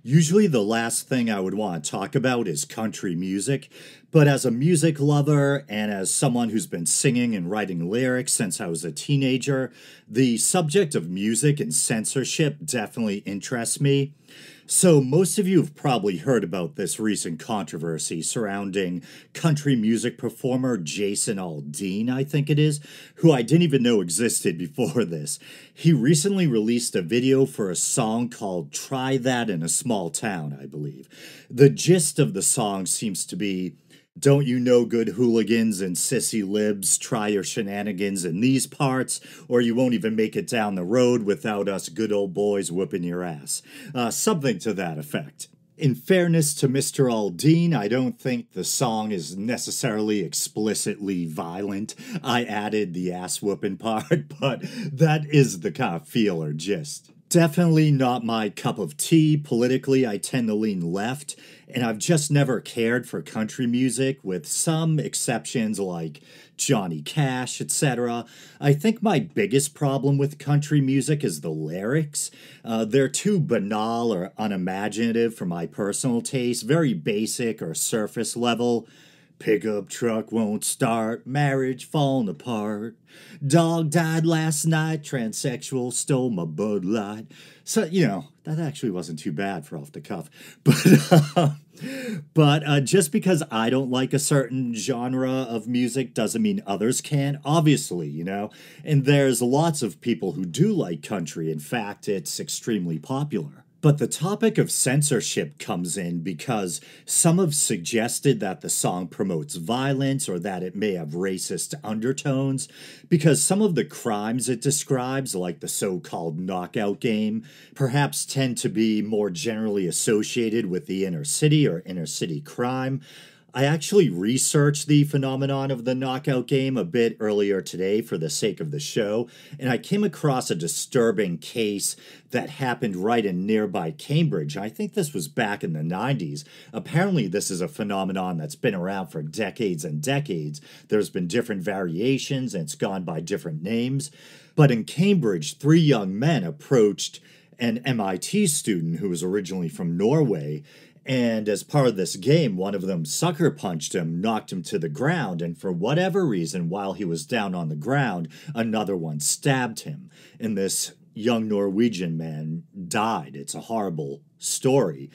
Usually, the last thing I would want to talk about is country music, but as a music lover and as someone who's been singing and writing lyrics since I was a teenager, the subject of music and censorship definitely interests me. So, most of you have probably heard about this recent controversy surrounding country music performer Jason Aldean, I think it is, who I didn't even know existed before this. He recently released a video for a song called Try That in a Small Town, I believe. The gist of the song seems to be, don't you know good hooligans and sissy libs, try your shenanigans in these parts, or you won't even make it down the road without us good old boys whooping your ass. Something to that effect. In fairness to Mr. Aldean, I don't think the song is necessarily explicitly violent. I added the ass whooping part, but that is the kind of feel or gist. Definitely not my cup of tea. Politically, I tend to lean left, and I've just never cared for country music, with some exceptions like Johnny Cash, etc. I think my biggest problem with country music is the lyrics. They're too banal or unimaginative for my personal taste, very basic or surface level. Pickup truck won't start, marriage falling apart. Dog died last night, transsexual stole my Bud Light. So, that actually wasn't too bad for off the cuff. But just because I don't like a certain genre of music doesn't mean others can, obviously, And there's lots of people who do like country. In fact, it's extremely popular. But the topic of censorship comes in because some have suggested that the song promotes violence or that it may have racist undertones, because some of the crimes it describes, like the so-called knockout game, perhaps tend to be more generally associated with the inner city or inner city crime. I actually researched the phenomenon of the knockout game a bit earlier today for the sake of the show, and I came across a disturbing case that happened right in nearby Cambridge. I think this was back in the 90s. Apparently, this is a phenomenon that's been around for decades and decades. There's been different variations, and it's gone by different names. But in Cambridge, 3 young men approached an MIT student who was originally from Norway. And as part of this game, one of them sucker punched him, knocked him to the ground, and for whatever reason, while he was down on the ground, another one stabbed him. And this young Norwegian man died. It's a horrible story.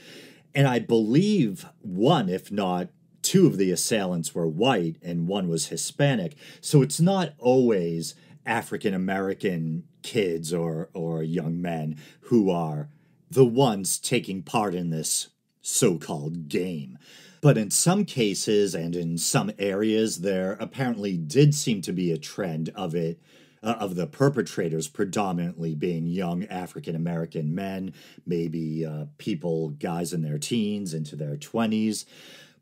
And I believe one, if not 2 of the assailants were white and one was Hispanic. So it's not always African American kids or young men who are the ones taking part in this so-called game. But in some cases and in some areas, there apparently did seem to be a trend of the perpetrators predominantly being young African-American men, maybe guys in their teens into their 20s.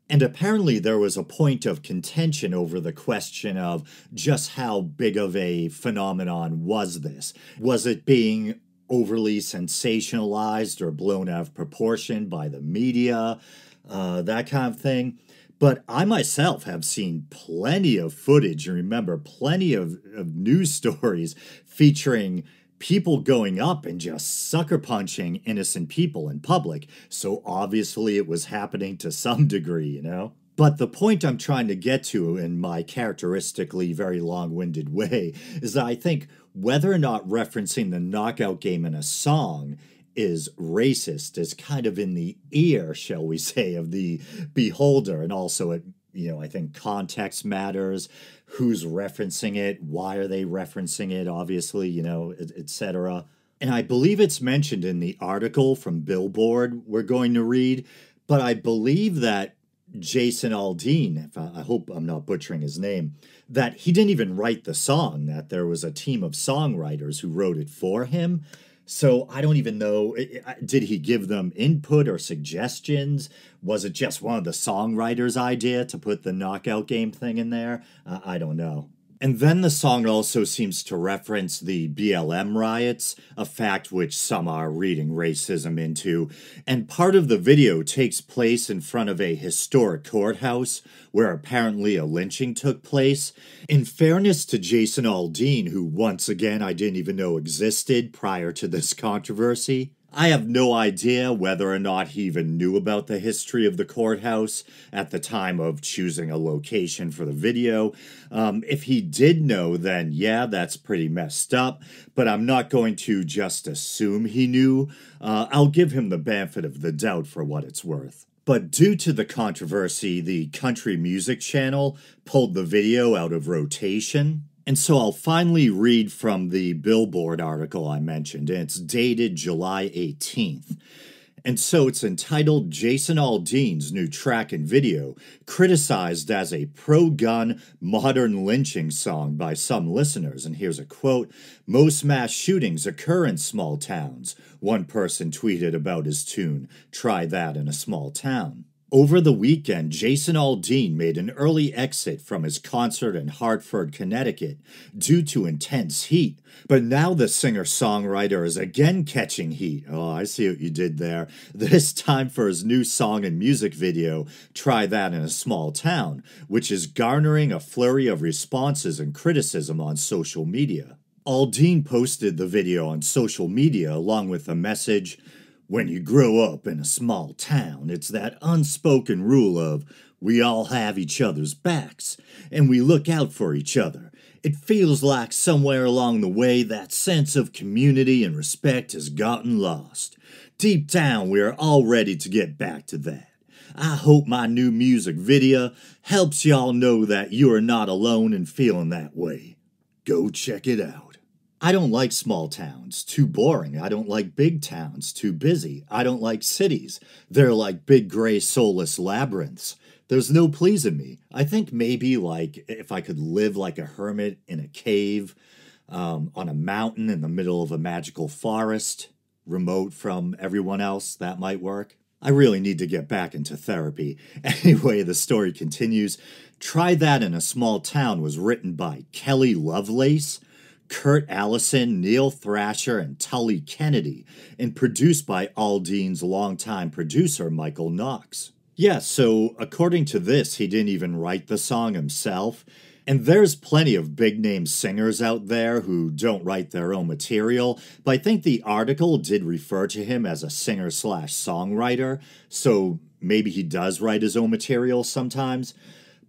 And apparently there was a point of contention over the question of just how big of a phenomenon was this. Was it being overly sensationalized or blown out of proportion by the media, that kind of thing. But I myself have seen plenty of footage and remember plenty of news stories featuring people going up and just sucker punching innocent people in public. So obviously it was happening to some degree, But the point I'm trying to get to in my characteristically very long-winded way is that I think whether or not referencing the knockout game in a song is racist is kind of in the ear, shall we say, of the beholder. And also, I think context matters. Who's referencing it? Why are they referencing it? Obviously, etc. And I believe it's mentioned in the article from Billboard we're going to read, but I believe that Jason Aldean, I hope I'm not butchering his name, that he didn't even write the song, that there was a team of songwriters who wrote it for him. So I don't even know, did he give them input or suggestions? Was it just one of the songwriters' idea to put the knockout game thing in there? I don't know. And then the song also seems to reference the BLM riots, a fact which some are reading racism into. And part of the video takes place in front of a historic courthouse where apparently a lynching took place. In fairness to Jason Aldean, who once again I didn't even know existed prior to this controversy, I have no idea whether or not he even knew about the history of the courthouse at the time of choosing a location for the video. If he did know, then yeah, that's pretty messed up, but I'm not going to just assume he knew. I'll give him the benefit of the doubt for what it's worth. But due to the controversy, the country music channel pulled the video out of rotation. And so I'll finally read from the Billboard article I mentioned, and it's dated July 18th. And so it's entitled Jason Aldean's new track and video, criticized as a pro-gun modern lynching song by some listeners. And here's a quote: "Most mass shootings occur in small towns," one person tweeted about his tune, "Try that in a small town." Over the weekend, Jason Aldean made an early exit from his concert in Hartford, Connecticut, due to intense heat. But now the singer-songwriter is again catching heat. Oh, I see what you did there. This time for his new song and music video, Try That in a Small Town, which is garnering a flurry of responses and criticism on social media. Aldean posted the video on social media along with a message: "When you grow up in a small town, it's that unspoken rule of we all have each other's backs, and we look out for each other. It feels like somewhere along the way that sense of community and respect has gotten lost. Deep down, we are all ready to get back to that. I hope my new music video helps y'all know that you are not alone in feeling that way. Go check it out." I don't like small towns. Too boring. I don't like big towns. Too busy. I don't like cities. They're like big gray soulless labyrinths. There's no pleasing me. I think maybe like if I could live like a hermit in a cave, on a mountain in the middle of a magical forest, remote from everyone else, that might work. I really need to get back into therapy. Anyway, the story continues. Try That in a Small Town was written by Kelly Lovelace, Kurt Allison, Neil Thrasher, and Tully Kennedy, and produced by Aldean's longtime producer, Michael Knox. Yeah, so according to this, he didn't even write the song himself. And there's plenty of big-name singers out there who don't write their own material, but I think the article did refer to him as a singer-slash-songwriter, so maybe he does write his own material sometimes.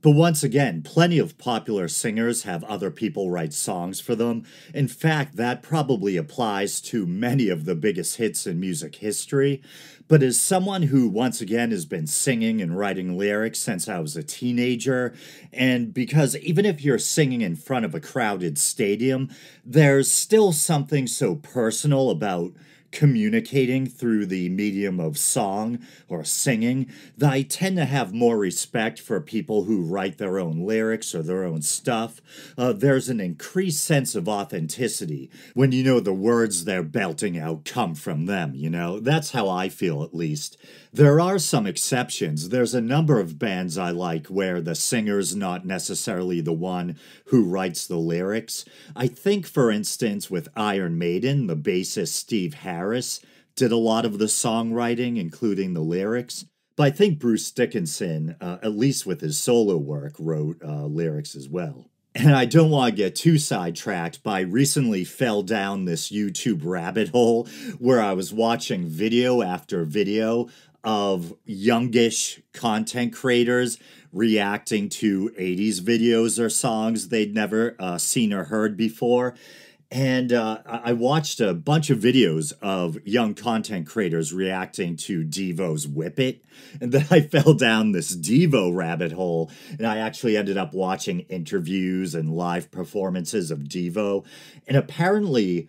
But once again, plenty of popular singers have other people write songs for them. In fact, that probably applies to many of the biggest hits in music history. But as someone who, once again, has been singing and writing lyrics since I was a teenager, and because even if you're singing in front of a crowded stadium, there's still something so personal about communicating through the medium of song or singing, that I tend to have more respect for people who write their own lyrics or their own stuff. There's an increased sense of authenticity when you know the words they're belting out come from them, you know? That's how I feel, at least. There are some exceptions. There's a number of bands I like where the singer's not necessarily the one who writes the lyrics. I think, for instance, with Iron Maiden, the bassist Steve Harris did a lot of the songwriting, including the lyrics. But I think Bruce Dickinson, at least with his solo work, wrote lyrics as well. And I don't want to get too sidetracked, but I recently fell down this YouTube rabbit hole where I was watching video after video of youngish content creators reacting to 80s videos or songs they'd never seen or heard before. And I watched a bunch of videos of young content creators reacting to Devo's Whip It. And then I fell down this Devo rabbit hole, and I actually ended up watching interviews and live performances of Devo. And apparently,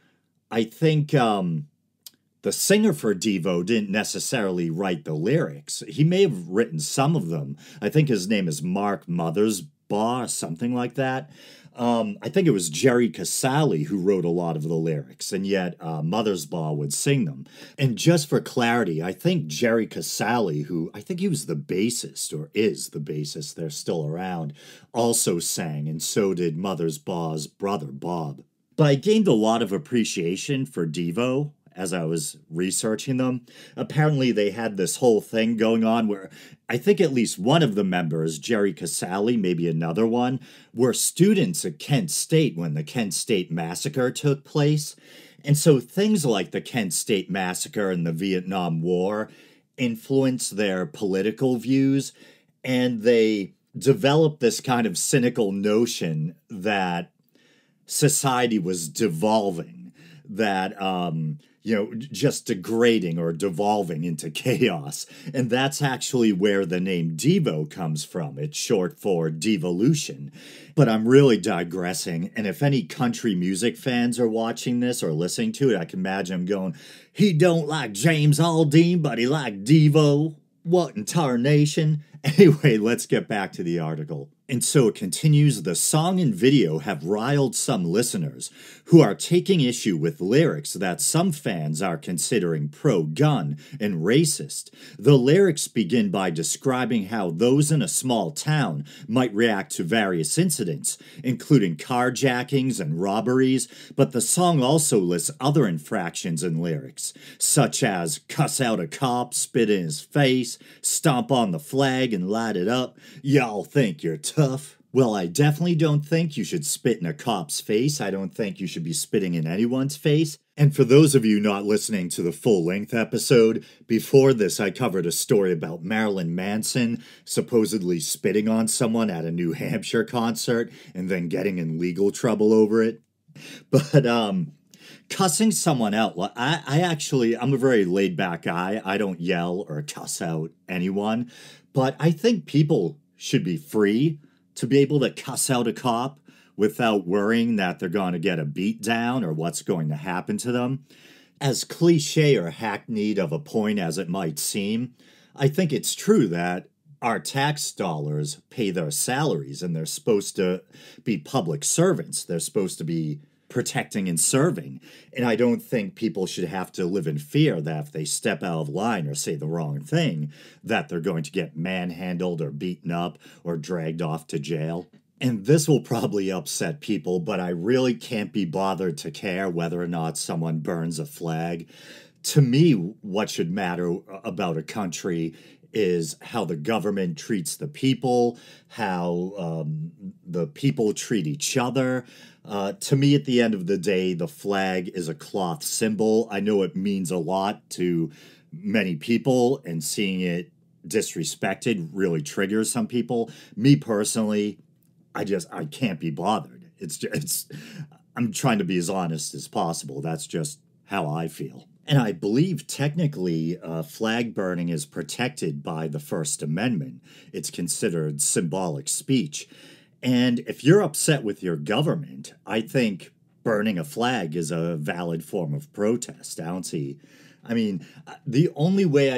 I think the singer for Devo didn't necessarily write the lyrics. He may have written some of them. I think his name is Mark Mothersbaugh, something like that. I think it was Jerry Casale who wrote a lot of the lyrics, and yet Mothersbaugh would sing them. And just for clarity, I think Jerry Casale, who I think he was the bassist, or is the bassist, they're still around, also sang, and so did Mothersbaugh's brother, Bob. But I gained a lot of appreciation for Devo as I was researching them. Apparently they had this whole thing going on where I think at least one of the members, Jerry Casale, maybe another one, were students at Kent State when the Kent State massacre took place. And so things like the Kent State Massacre and the Vietnam War influence their political views, and they develop this kind of cynical notion that society was devolving, that just degrading or devolving into chaos. And that's actually where the name Devo comes from. It's short for devolution. But I'm really digressing, and if any country music fans are watching this or listening to it, I can imagine them going, he don't like James Aldean, but he like Devo. What in tarnation? Anyway, let's get back to the article. And so it continues, the song and video have riled some listeners who are taking issue with lyrics that some fans are considering pro-gun and racist. The lyrics begin by describing how those in a small town might react to various incidents, including carjackings and robberies, but the song also lists other infractions in lyrics, such as cuss out a cop, spit in his face, stomp on the flag and light it up, y'all think you're tough. Well, I definitely don't think you should spit in a cop's face. I don't think you should be spitting in anyone's face. And for those of you not listening to the full-length episode, before this I covered a story about Marilyn Manson supposedly spitting on someone at a New Hampshire concert and then getting in legal trouble over it. But, cussing someone out, I'm a very laid-back guy. I don't yell or cuss out anyone. But I think people should be free to be able to cuss out a cop without worrying that they're going to get a beat down or what's going to happen to them. As cliche or hackneyed of a point as it might seem, I think it's true that our tax dollars pay their salaries and they're supposed to be public servants. They're supposed to be protecting and serving. And I don't think people should have to live in fear that if they step out of line or say the wrong thing, that they're going to get manhandled or beaten up or dragged off to jail. And this will probably upset people, but I really can't be bothered to care whether or not someone burns a flag. To me, what should matter about a country is how the government treats the people, how the people treat each other. To me, at the end of the day, the flag is a cloth symbol. I know it means a lot to many people, and seeing it disrespected really triggers some people. Me personally, I can't be bothered. I'm trying to be as honest as possible. That's just how I feel. And I believe technically flag burning is protected by the First Amendment. It's considered symbolic speech. And if you're upset with your government, I think burning a flag is a valid form of protest. The only way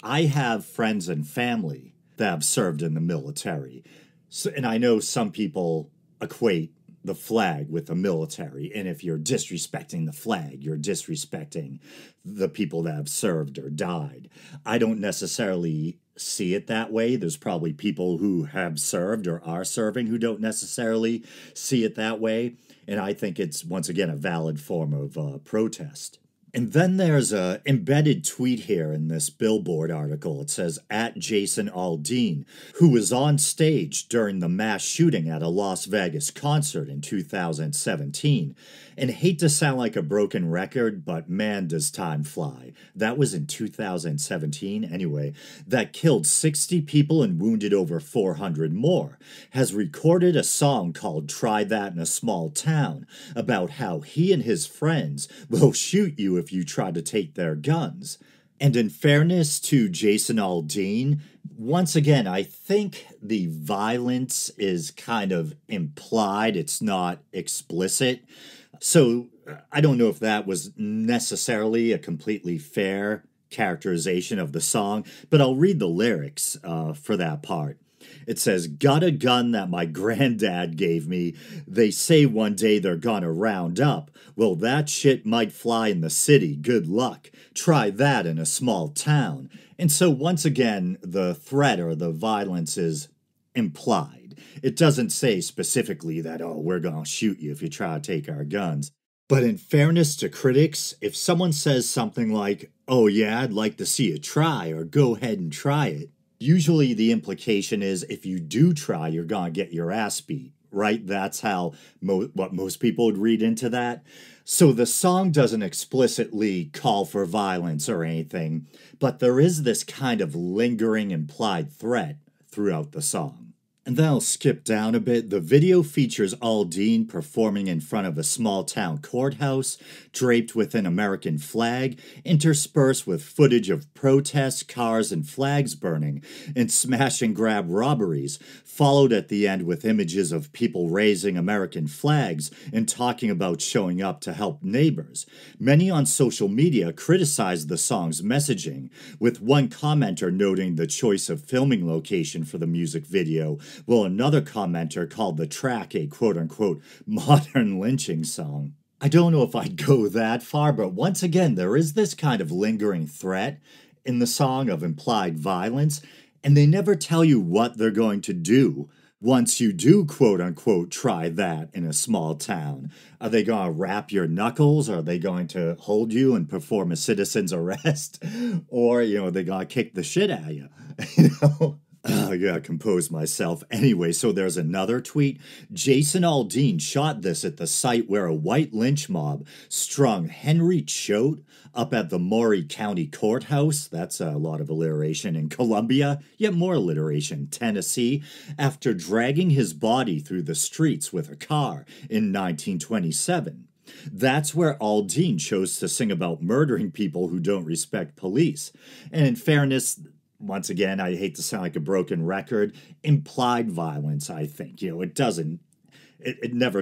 I have friends and family that have served in the military. So, and I know some people equate the flag with the military, and if you're disrespecting the flag, you're disrespecting the people that have served or died. I don't necessarily see it that way. There's probably people who have served or are serving who don't necessarily see it that way, and I think it's, once again, a valid form of protest. And then there's a embedded tweet here in this Billboard article. It says, at Jason Aldean, who was on stage during the mass shooting at a Las Vegas concert in 2017. And hate to sound like a broken record, but man, does time fly. That was in 2017, anyway. That killed 60 people and wounded over 400 more. Has recorded a song called Try That in a Small Town about how he and his friends will shoot you if you try to take their guns. And in fairness to Jason Aldean, once again, I think the violence is kind of implied. It's not explicit. So I don't know if that was necessarily a completely fair characterization of the song, but I'll read the lyrics for that part. It says, got a gun that my granddad gave me. They say one day they're gonna round up. Well, that shit might fly in the city. Good luck. Try that in a small town. And so once again, the threat or the violence is implied. It doesn't say specifically that, oh, we're gonna shoot you if you try to take our guns. But in fairness to critics, if someone says something like, oh yeah, I'd like to see you try, or go ahead and try it, usually the implication is if you do try, you're gonna get your ass beat, right? That's how what most people would read into that. So the song doesn't explicitly call for violence or anything, but there is this kind of lingering implied threat throughout the song. And then I'll skip down a bit. The video features Aldean performing in front of a small town courthouse, draped with an American flag, interspersed with footage of protests, cars, and flags burning, and smash and grab robberies, followed at the end with images of people raising American flags and talking about showing up to help neighbors. Many on social media criticized the song's messaging, with one commenter noting the choice of filming location for the music video, while another commenter called the track a quote-unquote modern lynching song. I don't know if I'd go that far, but once again, there is this kind of lingering threat in the song of implied violence, and they never tell you what they're going to do once you do quote-unquote try that in a small town. Are they going to wrap your knuckles? Are they going to hold you and perform a citizen's arrest? Or, are they going to kick the shit out of you? I gotta compose myself. Anyway, so there's another tweet. Jason Aldean shot this at the site where a white lynch mob strung Henry Choate up at the Maury County Courthouse. That's a lot of alliteration in Columbia, yet more alliteration, Tennessee, after dragging his body through the streets with a car in 1927. That's where Aldean chose to sing about murdering people who don't respect police. And in fairness, once again, I hate to sound like a broken record, implied violence, I think. It never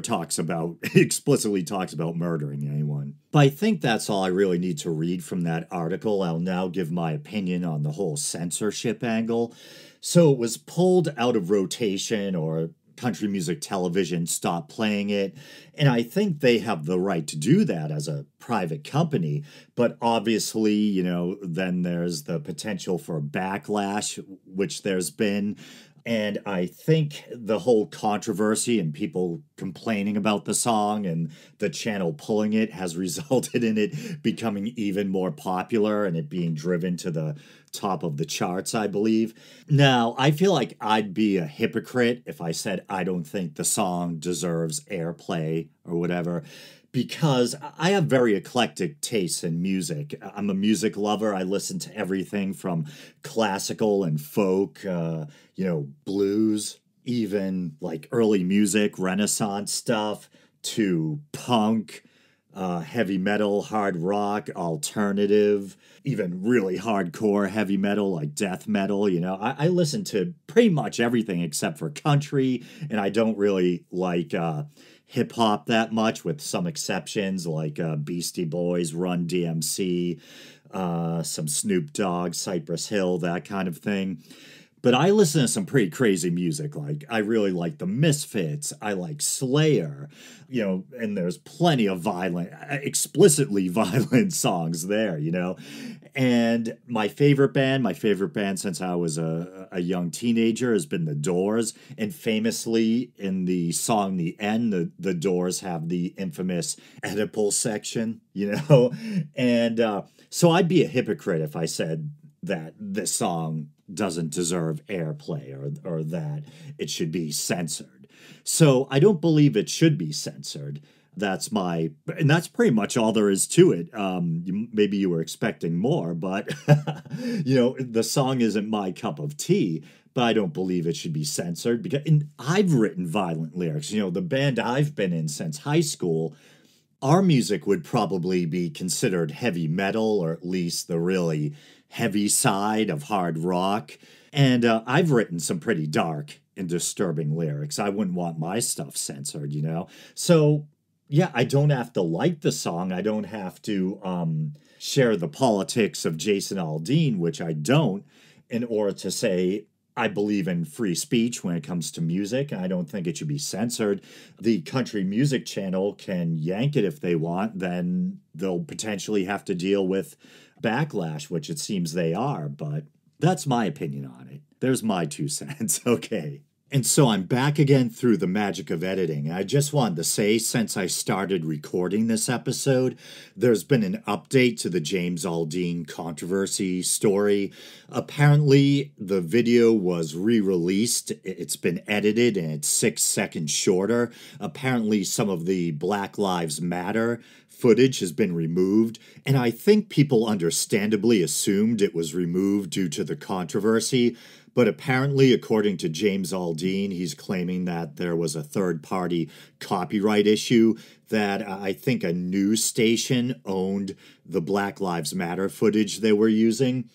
explicitly talks about murdering anyone. But I think that's all I really need to read from that article. I'll now give my opinion on the whole censorship angle. So it was pulled out of rotation, or country music television stopped playing it, and I think they have the right to do that as a private company, but obviously, then there's the potential for backlash, which there's been. And I think the whole controversy and people complaining about the song and the channel pulling it has resulted in it becoming even more popular and it being driven to the top of the charts, I believe. Now, I feel like I'd be a hypocrite if I said I don't think the song deserves airplay or whatever, because I have very eclectic tastes in music. I'm a music lover. I listen to everything from classical and folk, blues, even like early music, Renaissance stuff, to punk, heavy metal, hard rock, alternative, even really hardcore heavy metal like death metal. I listen to pretty much everything except for country, and I don't really like hip hop that much, with some exceptions like Beastie Boys, Run DMC, some Snoop Dogg, Cypress Hill, that kind of thing. But I listen to some pretty crazy music. Like, I really like the Misfits. I like Slayer, and there's plenty of explicitly violent songs there, And my favorite band since I was a young teenager has been The Doors. And famously, in the song The End, the Doors have the infamous Oedipal section, And so I'd be a hypocrite if I said that this song doesn't deserve airplay or that it should be censored. So I don't believe it should be censored. And that's pretty much all there is to it. Maybe you were expecting more, but the song isn't my cup of tea. But I don't believe it should be censored and I've written violent lyrics. The band I've been in since high school, our music would probably be considered heavy metal, or at least the really heavy side of hard rock. And I've written some pretty dark and disturbing lyrics. I wouldn't want my stuff censored, So, yeah, I don't have to like the song. I don't have to share the politics of Jason Aldean, which I don't, in order to say I believe in free speech when it comes to music. I don't think it should be censored. The country music channel can yank it if they want, then they'll potentially have to deal with backlash, which it seems they are, but that's my opinion on it. There's my 2 cents. Okay. And so I'm back again through the magic of editing. I just wanted to say, since I started recording this episode, there's been an update to the James Aldean controversy story. Apparently, the video was re-released. It's been edited and it's 6 seconds shorter. Apparently, some of the Black Lives Matter footage has been removed, and I think people understandably assumed it was removed due to the controversy. But apparently, according to James Aldean, he's claiming that there was a third-party copyright issue, that I think a news station owned the Black Lives Matter footage they were using.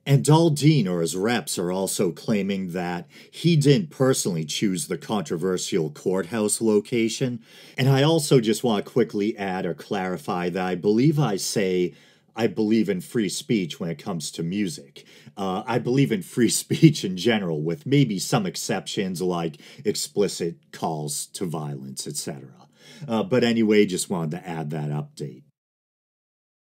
And Aldean, or his reps, are also claiming that he didn't personally choose the controversial courthouse location. And I also just want to quickly add or clarify that I believe I say I believe in free speech when it comes to music. I believe in free speech in general, with maybe some exceptions like explicit calls to violence, etc. But anyway, just wanted to add that update.